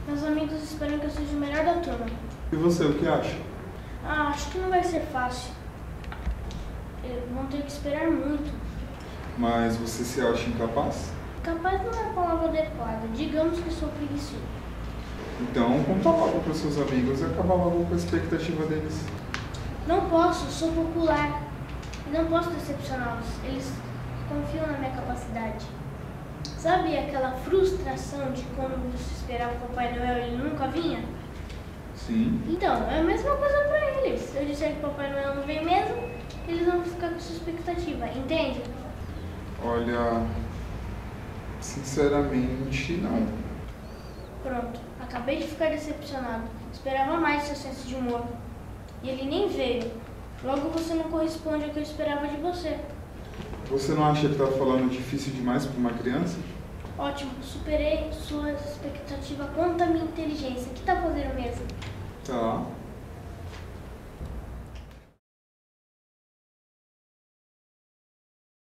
Meus amigos esperam que eu seja o melhor da turma. E você, o que acha? Acho que não vai ser fácil. Vão ter que esperar muito. Mas você se acha incapaz? Capaz não é a palavra adequada. Digamos que sou preguiçoso. Então, conta logo para os seus amigos e acabar logo com a expectativa deles. Não posso, sou popular. E não posso decepcioná-los. Eles confiam na minha capacidade. Sabe aquela frustração de quando você esperava o Papai Noel e ele nunca vinha? Sim. Então, é a mesma coisa pra eles. Se eu disser que o Papai Noel não vem mesmo, eles vão ficar com sua expectativa, entende? Olha, sinceramente, não. Pronto, acabei de ficar decepcionado. Esperava mais seu senso de humor. E ele nem veio. Logo você não corresponde ao que eu esperava de você. Você não acha que está falando difícil demais para uma criança? Ótimo, superei sua expectativa quanto à minha inteligência. O que tá fazendo mesmo? Tá.